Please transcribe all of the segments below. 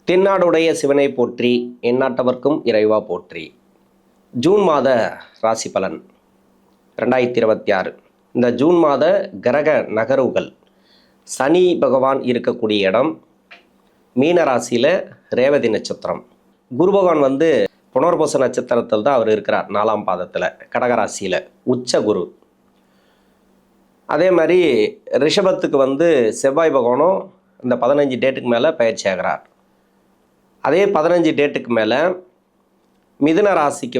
தென்னாடுடைய சிவனை போற்றி, எந்நாட்டவர்க்கும் இறைவா போற்றி. ஜூன் மாத ராசி பலன் 2026. இந்த ஜூன் மாத கிரக நகர்வுகள். சனி பகவான் இருக்கக்கூடிய இடம் மீன ராசியில் ரேவதி நட்சத்திரம். குரு பகவான் புனர்பூச நட்சத்திரத்தில் தான் அவர் இருக்கிறார், 4ஆம் பாதத்தில் கடகராசியில் உச்ச குரு. அதே மாதிரி ரிஷபத்துக்கு செவ்வாய் பகவானும் இந்த 15 டேட்டுக்கு மேலே பயிற்சி ஆகிறார். அதே 15 டேட்டுக்கு மேலே மிதுன ராசிக்கு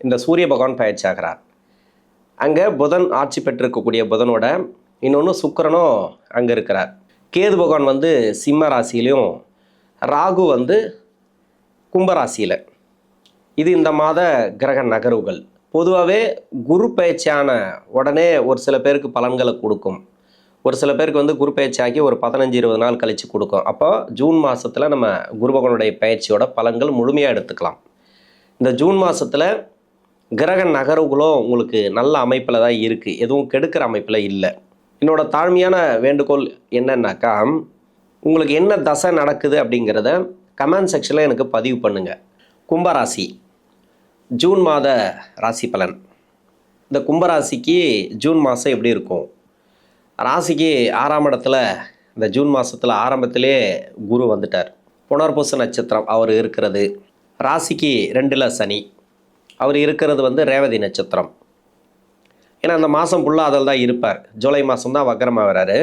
இந்த சூரிய பகவான் பயிற்சி ஆகிறார். அங்கே புதன் ஆட்சி பெற்றிருக்கக்கூடிய புதனோட இன்னொன்று சுக்கிரனும் அங்கே இருக்கிறார். கேது பகவான் சிம்ம ராசியிலையும் ராகு கும்பராசியில். இது இந்த மாத கிரக நகர்வுகள். பொதுவாகவே குரு பயிற்சியான உடனே ஒரு சில பேருக்கு பலன்களை கொடுக்கும், ஒரு சில பேருக்கு குரு பயிற்சியாகி ஒரு 15-20 நாள் கழித்து கொடுக்கும். அப்போ ஜூன் மாதத்தில் நம்ம குரு பகவானுடைய பயிற்சியோட பலன்கள் முழுமையாக எடுத்துக்கலாம். இந்த ஜூன் மாதத்தில் கிரக நகர்வுகளும் உங்களுக்கு நல்ல அமைப்பில் தான் இருக்குது, எதுவும் கெடுக்கிற அமைப்பில் இல்லை. என்னோட தாழ்மையான வேண்டுகோள் என்னன்னாக்கா, உங்களுக்கு என்ன தசை நடக்குது அப்படிங்கிறத கமெண்ட் செக்ஷனில் எனக்கு பதிவு பண்ணுங்கள். கும்பராசி ஜூன் மாத ராசி பலன். இந்த கும்பராசிக்கு ஜூன் மாதம் எப்படி இருக்கும்? ராசிக்கு 6ஆம் இடத்துல இந்த ஜூன் மாதத்தில் ஆரம்பத்திலே குரு வந்துட்டார். புனர்பூச நட்சத்திரம் அவர் இருக்கிறது. ராசிக்கு 2ல் சனி, அவர் இருக்கிறது ரேவதி நட்சத்திரம். ஏன்னா அந்த மாதம் ஃபுல்லாக அதில் தான் இருப்பார். ஜூலை மாதம் தான் வக்கரமாக வர்றாரு.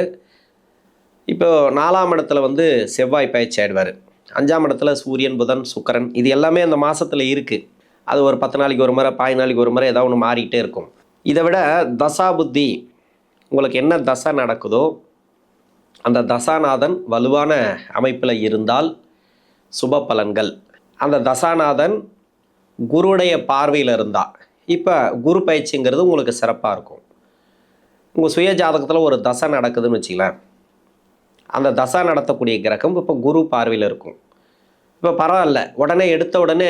இப்போ 4ஆம் இடத்துல செவ்வாய் பயிற்சி ஆகிடுவார். 5ஆம் இடத்துல சூரியன், புதன், சுக்கிரன், இது எல்லாமே அந்த மாதத்தில் இருக்குது. அது ஒரு 10 நாளைக்கு ஒரு முறை, 15 நாளைக்கு ஒரு முறை ஏதாவது ஒன்று மாறிக்கிட்டே இருக்கும். இதை விட தசா புத்தி, உங்களுக்கு என்ன தசை நடக்குதோ அந்த தசாநாதன் வலுவான அமைப்பில் இருந்தால் சுப பலன்கள். அந்த தசாநாதன் குருவுடைய பார்வையில் இருந்தால், இப்போ குரு பயிற்சிங்கிறது உங்களுக்கு சிறப்பாக இருக்கும். உங்கள் சுய ஜாதகத்தில் ஒரு தசை நடக்குதுன்னு வச்சுக்கலாம், அந்த தசை நடத்தக்கூடிய கிரகம் இப்போ குரு பார்வையில் இருக்கும். இப்போ பரவாயில்ல, உடனே எடுத்த உடனே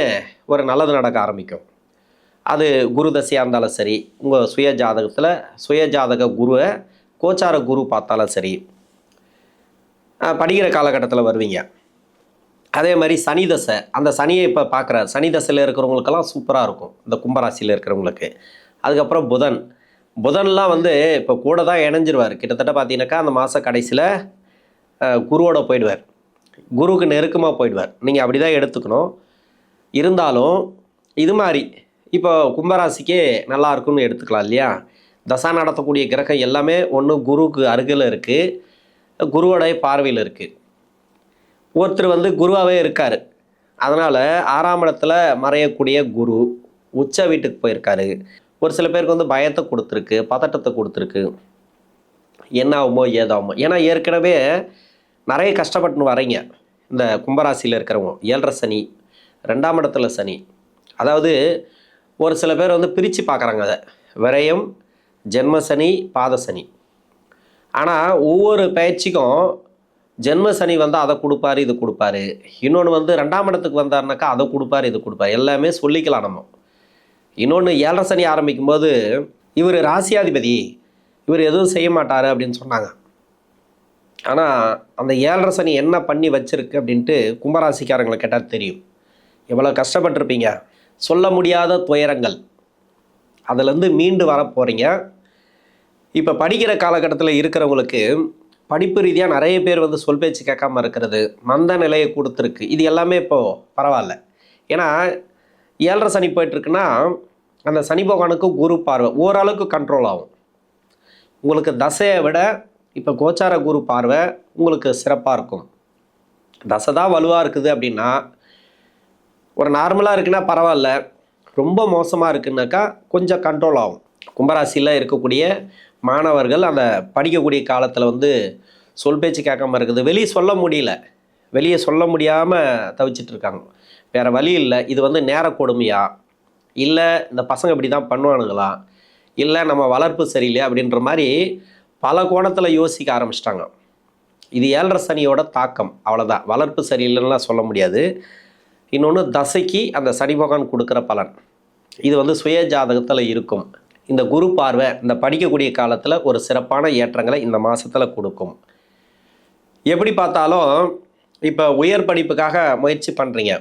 ஒரு நல்லது நடக்க ஆரம்பிக்கும். அது குரு தசையாக இருந்தாலும் சரி, உங்கள் சுய ஜாதகத்தில் சுய ஜாதக குருவை கோச்சார குரு பார்த்தாலும் சரி, படிக்கிற காலகட்டத்தில் வருவீங்க. அதே மாதிரி சனி தசை, அந்த சனியை இப்போ பார்க்குற சனி தசையில் இருக்கிறவங்களுக்கெல்லாம் சூப்பராக இருக்கும், இந்த கும்பராசியில் இருக்கிறவங்களுக்கு. அதுக்கப்புறம் புதன்லாம் இப்போ கூட தான் இணைஞ்சிருவார். கிட்டத்தட்ட பார்த்தீங்கன்னாக்கா அந்த மாத கடைசியில் குருவோட போயிடுவார், குருவுக்கு நெருக்கமாக போயிடுவார். நீங்கள் அப்படி தான் எடுத்துக்கணும். இருந்தாலும் இது மாதிரி இப்போ கும்பராசிக்கே நல்லா இருக்குன்னு எடுத்துக்கலாம் இல்லையா? தசா நடத்தக்கூடிய கிரகம் எல்லாமே ஒன்று குருவுக்கு அருகில் இருக்குது, குருவோடைய பார்வையில் இருக்குது. ஒருத்தர் குருவாகவே இருக்கார், அதனால் 6ஆம் இடத்துல மறையக்கூடிய குரு உச்ச வீட்டுக்கு போயிருக்காரு. ஒரு சில பேருக்கு பயத்தை கொடுத்துருக்கு, பதட்டத்தை கொடுத்துருக்கு. என்ன ஆகுமோ ஏதாகுமோ, ஏன்னா ஏற்கனவே நிறைய கஷ்டப்பட்டுன்னு வரீங்க இந்த கும்பராசியில் இருக்கிறவங்க. 7.5 சனி, 2ஆம் இடத்துல சனி. அதாவது ஒரு சில பேர் பிரித்து பார்க்குறாங்க அதை, விரயம், ஜென்ம சனி, பாத சனி. ஆனால் ஒவ்வொரு பயிற்சிக்கும் ஜென்ம சனி அதை கொடுப்பாரு, இது கொடுப்பாரு. இன்னொன்று 2ஆம் இடத்துக்கு வந்தாருனாக்கா அதை கொடுப்பாரு, இது கொடுப்பாரு, எல்லாமே சொல்லிக்கலாம் நம்ம. இன்னொன்று 7.5 சனி ஆரம்பிக்கும் போது இவர் ராசியாதிபதி, இவர் எதுவும் செய்ய மாட்டார் அப்படின்னு சொன்னாங்க. ஆனால் அந்த 7.5 சனி என்ன பண்ணி வச்சிருக்கு அப்படின்ட்டு கும்பராசிக்காரங்களை கேட்டால் தெரியும். எவ்வளோ கஷ்டப்பட்டிருப்பீங்க, சொல்ல முடியாத துயரங்கள், அதிலேருந்து மீண்டு வர போகிறீங்க. இப்போ படிக்கிற காலகட்டத்தில் இருக்கிறவங்களுக்கு படிப்பு ரீதியாக நிறைய பேர் சொல் பேச்சு கேட்காமல் இருக்கிறது, மந்த நிலையை கொடுத்துருக்கு. இது எல்லாமே இப்போது பரவாயில்ல. ஏன்னா 7.5 சனி போயிட்டுருக்குன்னா அந்த சனி பகவானுக்கு குரு பார்வை ஓரளவுக்கு கண்ட்ரோல் ஆகும். உங்களுக்கு தசையை விட இப்போ கோச்சார குரு பார்வை உங்களுக்கு சிறப்பாக இருக்கும். தசை தான் வலுவாக இருக்குது அப்படின்னா, ஒரு நார்மலாக இருக்குன்னா பரவாயில்ல, ரொம்ப மோசமாக இருக்குன்னாக்கா கொஞ்சம் கண்ட்ரோல் ஆகும். கும்பராசியில் இருக்கக்கூடிய மாணவர்கள் அந்த படிக்கக்கூடிய காலத்தில் சொல் பேச்சு கேட்காம இருக்குது, வெளியே சொல்ல முடியல, வெளியே சொல்ல முடியாமல் தவிச்சிட்ருக்காங்க. வேறு வழி இல்லை. இது நேர கொடுமையா, இல்லை இந்த பசங்க இப்படி தான் பண்ணுவானுங்களா, இல்லை நம்ம வளர்ப்பு சரியில்லையா அப்படின்ற மாதிரி பல கோணத்தில் யோசிக்க ஆரம்பிச்சிட்டாங்க. இது 7.5 சனியோட தாக்கம், அவ்வளோதான். வளர்ப்பு சரியில்லைன்னுலாம் சொல்ல முடியாது. இன்னொன்று தசைக்கு அந்த சனி பகவான் கொடுக்குற பலன் இது சுய ஜாதகத்தில் இருக்கும். இந்த குரு பார்வை இந்த படிக்கக்கூடிய காலத்தில் ஒரு சிறப்பான ஏற்றங்களை இந்த மாதத்தில் கொடுக்கும். எப்படி பார்த்தாலும் இப்போ உயர் படிப்புக்காக முயற்சி பண்ணுறீங்க,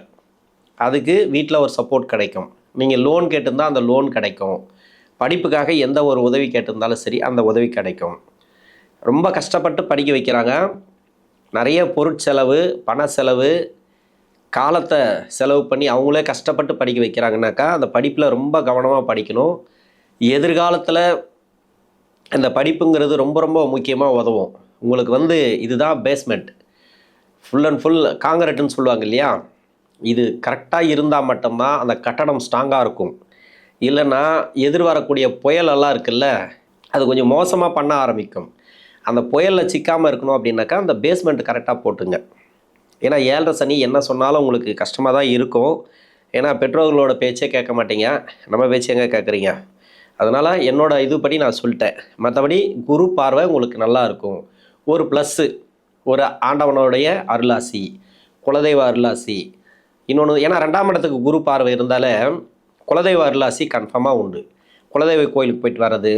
அதுக்கு வீட்டில் ஒரு சப்போர்ட் கிடைக்கும். நீங்கள் லோன் கேட்டிருந்தால் அந்த லோன் கிடைக்கும். படிப்புக்காக எந்த ஒரு உதவி கேட்டிருந்தாலும் சரி, அந்த உதவி கிடைக்கும். ரொம்ப கஷ்டப்பட்டு படிக்க வைக்கிறாங்க. நிறைய பொருட்செலவு, பண செலவு, காலத்தை செலவு பண்ணி அவங்களே கஷ்டப்பட்டு படிக்க வைக்கிறாங்கனாக்கா அந்த படிப்பில் ரொம்ப கவனமாக படிக்கணும். எதிர்காலத்தில் அந்த படிப்புங்கிறது ரொம்ப ரொம்ப முக்கியமாக உதவும். உங்களுக்கு இதுதான் பேஸ்மெண்ட், ஃபுல் அண்ட் ஃபுல் காங்கிரீட்டுன்னு சொல்லுவாங்க இல்லையா, இது கரெக்டாக இருந்தால் மட்டும்தான் அந்த கட்டடம் ஸ்ட்ராங்காக இருக்கும். இல்லைன்னா எதிர்வரக்கூடிய புயலெல்லாம் இருக்குல்ல, அது கொஞ்சம் மோசமாக பண்ண ஆரம்பிக்கும். அந்த புயலில் சிக்காமல் இருக்கணும் அப்படின்னாக்கா அந்த பேஸ்மெண்ட் கரெக்டாக போட்டுங்க. ஏன்னா 7.5 சனி என்ன சொன்னாலும் உங்களுக்கு கஷ்டமாக தான் இருக்கும். ஏன்னா பெற்றோர்களோட பேச்சே கேட்க மாட்டீங்க, நம்ம பேச்சு எங்கே கேட்குறீங்க. அதனால் என்னோட இதுபடி நான் சொல்லிட்டேன். மற்றபடி குரு பார்வை உங்களுக்கு நல்லா இருக்கும். ஒரு ப்ளஸ்ஸு, ஒரு ஆண்டவனுடைய அருளாசி, குலதெய்வ அருளாசி. இன்னொன்று, ஏன்னா 2ஆம் இடத்துக்கு குரு பார்வை இருந்தாலே குலதெய்வ அருளாசி கன்ஃபார்மாக உண்டு. குலதெய்வ கோயிலுக்கு போயிட்டு வர்றது.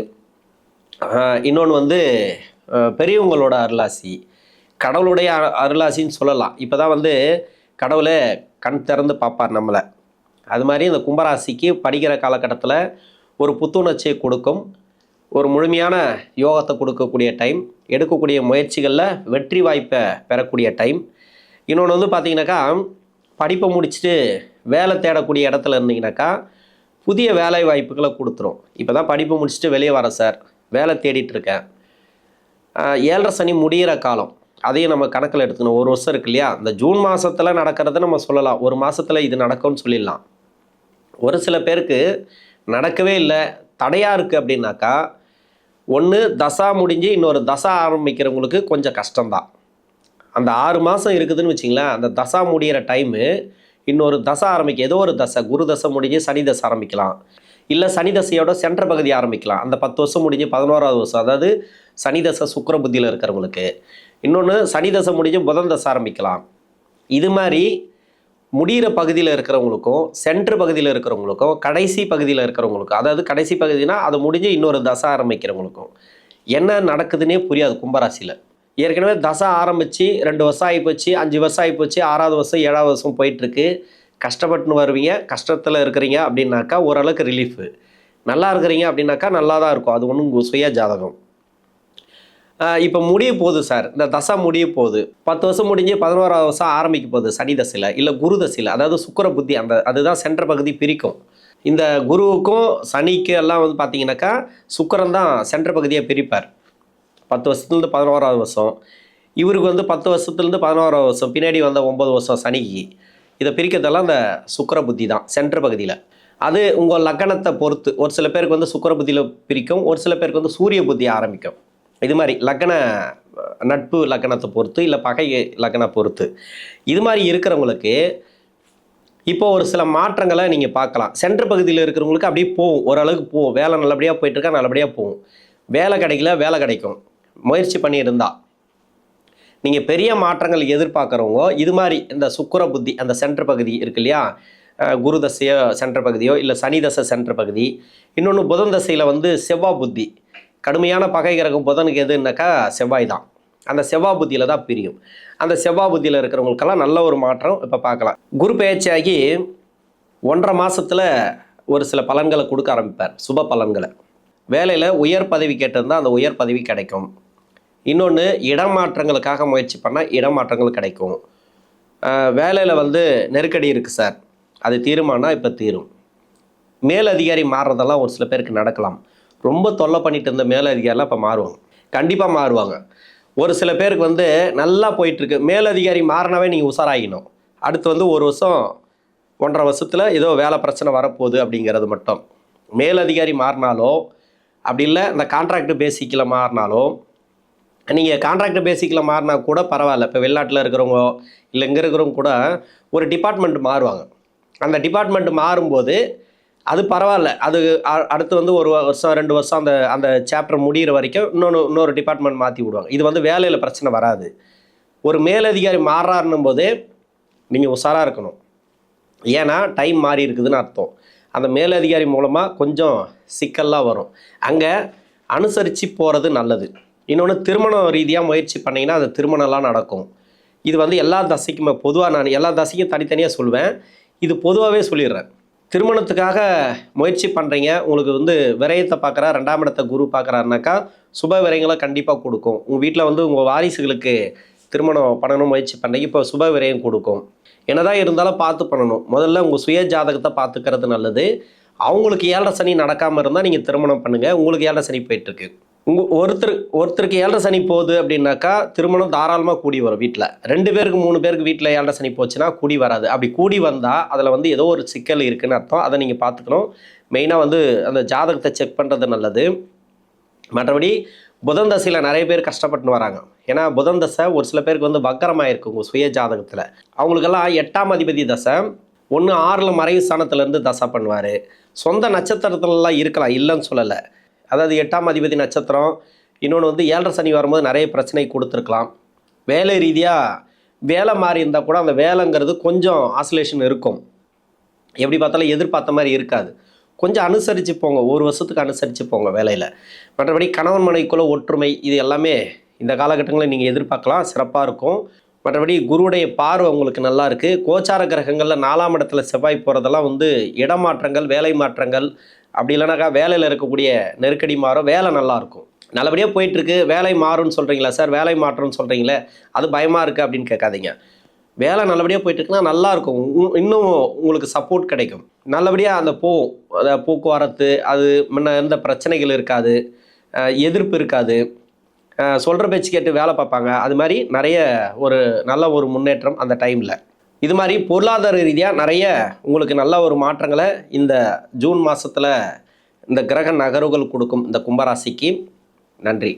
இன்னொன்று பெரியவங்களோட அருளாசி, கடவுளுடைய அருளாசின்னு சொல்லலாம். இப்போ தான் கடவுளை கண் திறந்து பார்ப்பார் நம்மளை. அது மாதிரி இந்த கும்பராசிக்கு படிக்கிற காலகட்டத்தில் ஒரு புத்துணர்ச்சியை கொடுக்கும், ஒரு முழுமையான யோகத்தை கொடுக்கக்கூடிய டைம், எடுக்கக்கூடிய முயற்சிகளில் வெற்றி வாய்ப்பை பெறக்கூடிய டைம். இன்னொன்று பார்த்தீங்கன்னாக்கா, படிப்பை முடிச்சுட்டு வேலை தேடக்கூடிய இடத்துல இருந்தீங்கன்னாக்கா புதிய வேலை வாய்ப்புகளை கொடுத்துரும். இப்போ தான் படிப்பு முடிச்சுட்டு வெளியே வரேன் சார், வேலை தேடிட்டுருக்கேன். 7.5 சனி முடிகிற காலம், அதையும் நம்ம கணக்கில் எடுத்துக்கணும். 1 வருஷம் இருக்கு இல்லையா, இந்த ஜூன் மாதத்தில் நடக்கிறத நம்ம சொல்லலாம், 1 மாதத்தில் இது நடக்கும்னு சொல்லிடலாம். ஒரு சில பேருக்கு நடக்கவே இல்லை, தடையாக இருக்குது அப்படின்னாக்கா, ஒன்று தசா முடிஞ்சு இன்னொரு தசா ஆரம்பிக்கிறவங்களுக்கு கொஞ்சம் கஷ்டம்தான். அந்த 6 மாதம் இருக்குதுன்னு வச்சிங்களேன், அந்த தசா முடிகிற டைமு இன்னொரு தசை ஆரம்பிக்க, ஏதோ ஒரு தசை, குரு தசை முடிஞ்சு சனி தசை ஆரம்பிக்கலாம், இல்லை சனி தசையோட சென்ற பகுதி ஆரம்பிக்கலாம். அந்த 10 வருஷம் முடிஞ்சு 11ஆவது வருஷம், அதாவது சனி தசை சுக்கிர புத்தியில் இருக்கிறவங்களுக்கு. இன்னொன்று சனி தசை முடிஞ்சு புதன் தசை ஆரம்பிக்கலாம். இது மாதிரி முடிகிற பகுதியில் இருக்கிறவங்களுக்கும் சென்ட்ரு பகுதியில் இருக்கிறவங்களுக்கும் கடைசி பகுதியில் இருக்கிறவங்களுக்கும், அதாவது கடைசி பகுதினா அது முடிஞ்சு இன்னொரு தசை ஆரம்பிக்கிறவங்களுக்கும் என்ன நடக்குதுன்னே புரியாது. கும்பராசியில் ஏற்கனவே தசை ஆரம்பித்து 2 வருஷம் ஆகிப்போச்சு, 5 வருஷம் ஆகிப்போச்சு, 6ஆவது வருஷம் 7ஆவது வருஷம் போயிட்டுருக்கு. கஷ்டப்பட்டுன்னு வருவீங்க, கஷ்டத்தில் இருக்கிறீங்க அப்படின்னாக்கா ஓரளவுக்கு ரிலீஃபு. நல்லா இருக்கிறீங்க அப்படின்னாக்கா நல்லா தான் இருக்கும், அது ஒன்றும் சுய ஜாதகம். இப்போ முடிய போகுது சார், இந்த தசை முடிய போகுது, 10 வருஷம் முடிஞ்சு 11ஆவது வருஷம் ஆரம்பிக்க போகுது சனி தசையில் இல்லை குரு தசையில், அதாவது சுக்கிர புத்தி, அதுதான் சென்ற பகுதி பிரிக்கும். இந்த குருவுக்கும் சனிக்கு எல்லாம் பார்த்தீங்கன்னாக்கா சுக்கிரன் தான் சென்ற பகுதியை பிரிப்பார். 10 வருஷத்துலேருந்து 11ஆவது வருஷம், இவருக்கு 10 வருஷத்துலேருந்து 11ஆவது வருஷம், பின்னாடி 9 வருஷம் சனிக்கு. இதை பிரிக்கிறதெல்லாம் அந்த சுக்கிர புத்தி தான் சென்ற பகுதியில். அது உங்கள் லக்னத்தை பொறுத்து, ஒரு சில பேருக்கு சுக்கிர புத்தியில் பிரிக்கும், ஒரு சில பேருக்கு சூரிய புத்தி ஆரம்பிக்கும். இது மாதிரி லக்ன நட்பு லக்னத்தை பொறுத்து, இல்லை பகை லக்னை பொறுத்து, இது மாதிரி இருக்கிறவங்களுக்கு இப்போ ஒரு சில மாற்றங்களை நீங்கள் பார்க்கலாம். சென்ட்ரு பகுதியில் இருக்கிறவங்களுக்கு அப்படியே போகும், ஓரளவுக்கு போகும், வேலை நல்லபடியாக போயிட்டுருக்கா, நல்லபடியாக போகும். வேலை கிடைக்கல, வேலை கிடைக்கும், முயற்சி பண்ணியிருந்தா. நீங்கள் பெரிய மாற்றங்கள் எதிர்பார்க்குறவங்க இது மாதிரி இந்த சுக்கிர புத்தி அந்த சென்ட்ரு பகுதி இருக்கு இல்லையா, குரு தசையோ சென்ட்ரு பகுதியோ இல்லை சனி தசை சென்ட்ரு பகுதி, இன்னொன்று புதன் தசையில் செவ்வாய் புத்தி, கடுமையான பகை கிரகம் புதனுக்கு எதுனாக்கா செவ்வாய் தான். அந்த செவ்வாய் புத்தியில் தான் பிரியும். அந்த செவ்வாய் புத்தியில் இருக்கிறவங்களுக்கெல்லாம் நல்ல ஒரு மாற்றம் இப்போ பார்க்கலாம். குரு பயிற்சியாகி 1.5 மாதத்தில் ஒரு சில பலன்களை கொடுக்க ஆரம்பிப்பார், சுப பலன்களை. வேலையில் உயர் பதவி கேட்டிருந்தால் அந்த உயர் பதவி கிடைக்கும். இன்னொன்று இடமாற்றங்களுக்காக முயற்சி பண்ணால் இடமாற்றங்கள் கிடைக்கும். வேலையில் நெருக்கடி இருக்குது சார், அது தீருமானா இப்போ தீரும். மேலதிகாரி மாறுறதெல்லாம் ஒரு சில பேருக்கு நடக்கலாம். ரொம்ப தொல்லை பண்ணிட்டு இருந்த மேலதிகாரிலாம் இப்போ மாறுவாங்க, கண்டிப்பாக மாறுவாங்க. ஒரு சில பேருக்கு நல்லா போயிட்டுருக்கு, மேலதிகாரி மாறினாவே நீங்கள் உஷாராகிக்கணும். அடுத்து 1 வருஷம் 1.5 வருஷத்தில் ஏதோ வேலை பிரச்சனை வரப்போகுது அப்படிங்கிறது மட்டும். மேலதிகாரி மாறினாலோ அப்படி இல்லை இந்த கான்ட்ராக்ட் பேசிக்கில் மாறினாலோ, நீங்கள் கான்ட்ராக்ட் பேசிக்கில் மாறினா கூட பரவாயில்ல. இப்போ வெளிநாட்டில் இருக்கிறவங்க இல்லை இங்கே இருக்கிறவங்க கூட ஒரு டிபார்ட்மெண்ட் மாறுவாங்க. அந்த டிபார்ட்மெண்ட் மாறும்போது அது பரவாயில்ல, அது அடுத்து 1 வருஷம் 2 வருஷம் அந்த சாப்டர் முடிகிற வரைக்கும் இன்னொரு டிபார்ட்மெண்ட் மாற்றி விடுவாங்க. இது வேலையில் பிரச்சனை வராது. ஒரு மேலதிகாரி மாறுறாருன்னும் போதே நீங்கள் உஷாராக இருக்கணும். ஏன்னா டைம் மாறி இருக்குதுன்னு அர்த்தம். அந்த மேலதிகாரி மூலமாக கொஞ்சம் சிக்கல்லாம் வரும், அங்கே அனுசரித்து போகிறது நல்லது. இன்னொன்று திருமணம் ரீதியாக முயற்சி பண்ணிங்கன்னா அது திருமணம்லாம் நடக்கும். இது வந்து எல்லா தசைக்குமே பொதுவாக, நான் எல்லா தசைக்கும் தனித்தனியாக சொல்லுவேன். இது பொதுவாகவே சொல்லிடுறேன். திருமணத்துக்காக முயற்சி பண்ணுறீங்க, உங்களுக்கு வந்து விரயத்தை பார்க்குறா, 2ஆம் இடத்த குரு பார்க்குறாருனாக்கா சுப விரயங்களை கண்டிப்பாக கொடுக்கும். உங்கள் வீட்டில் வந்து உங்கள் வாரிசுகளுக்கு திருமணம் பண்ணணும் முயற்சி பண்ணுறீங்க, இப்போ சுப விரயம் கொடுக்கும். என்னதான் இருந்தாலும் பார்த்து பண்ணணும். முதல்ல உங்கள் சுய ஜாதகத்தை பார்த்துக்கிறது நல்லது. அவங்களுக்கு 7 சனி நடக்காமல் இருந்தால் நீங்கள் திருமணம் பண்ணுங்கள். உங்களுக்கு 7 சனி போயிட்டுருக்கு. ஒருத்தருக்கு 7 சனி போகுது அப்படின்னாக்கா திருமணம் தாராளமாக கூடி வரும். வீட்டில் 2 பேருக்கு 3 பேருக்கு வீட்டில் 7 சனி போச்சுன்னா கூடி வராது. அப்படி கூடி வந்தால் அதில் வந்து ஏதோ ஒரு சிக்கல் இருக்குன்னு அர்த்தம். அதை நீங்கள் பார்த்துக்கணும். மெயினாக வந்து அந்த ஜாதகத்தை செக் பண்ணுறது நல்லது. மற்றபடி புதன் தசையில் நிறைய பேர் கஷ்டப்பட்டுன்னு வராங்க. ஏன்னா புதன் தசை ஒரு சில பேருக்கு வந்து வக்கரமாக இருக்குது உங்கள் சுய ஜாதகத்தில். அவங்களுக்கெல்லாம் 8ஆம் அதிபதி தசை, ஒன்று 6ல் மறைவு ஸ்தானத்துலேருந்து தசை பண்ணுவார். சொந்த நட்சத்திரத்துலலாம் இருக்கலாம், இல்லைன்னு சொல்லலை. அதாவது 8ஆம் அதிபதி நட்சத்திரம், இன்னொன்று வந்து 7 சனி வரும்போது நிறைய பிரச்சனை கொடுத்துருக்கலாம். வேலை ரீதியாக வேலை மாறி இருந்தால் கூட அந்த வேலைங்கிறது கொஞ்சம் ஆசிலேஷன் இருக்கும். எப்படி பார்த்தாலும் எதிர்பார்த்த மாதிரி இருக்காது. கொஞ்சம் அனுசரித்து போங்க, 1 வருஷத்துக்கு அனுசரித்து போங்க வேலையில். மற்றபடி கணவன் மனைவிக்குள்ள ஒற்றுமை இது எல்லாமே இந்த காலகட்டங்களில் நீங்கள் எதிர்பார்க்கலாம், சிறப்பாக இருக்கும். மற்றபடி குருவுடைய பார்வை உங்களுக்கு நல்லா இருக்குது. கோச்சார கிரகங்களில் 4ஆம் இடத்துல செவ்வாய் போகிறதெல்லாம் வந்து இடமாற்றங்கள், வேலை மாற்றங்கள், அப்படி இல்லைனாக்கா வேலையில் இருக்கக்கூடிய நெருக்கடி மாறும், வேலை நல்லாயிருக்கும். நல்லபடியாக போயிட்டுருக்கு, வேலை மாறும்னு சொல்கிறீங்களா சார், வேலை மாற்றம்னு சொல்கிறீங்களே அது பயமாக இருக்குது அப்படின்னு கேட்காதீங்க. வேலை நல்லபடியாக போயிட்டுருக்குன்னா நல்லாயிருக்கும். இன்னும் உங்களுக்கு சப்போர்ட் கிடைக்கும். நல்லபடியாக அந்த போக்குவரத்து அது முன்ன இருந்த பிரச்சனைகள் இருக்காது, எதிர்ப்பு இருக்காது, சொல்கிற பேச்சு கேட்டு வேலை பார்ப்பாங்க. அது மாதிரி நிறைய ஒரு நல்ல ஒரு முன்னேற்றம் அந்த டைமில். இது மாதிரி பொருளாதார ரீதியாக நிறைய உங்களுக்கு நல்ல ஒரு மாற்றங்களை இந்த ஜூன் மாதத்தில் இந்த கிரக நகர்வுகள் கொடுக்கும் இந்த கும்பராசிக்கு. நன்றி.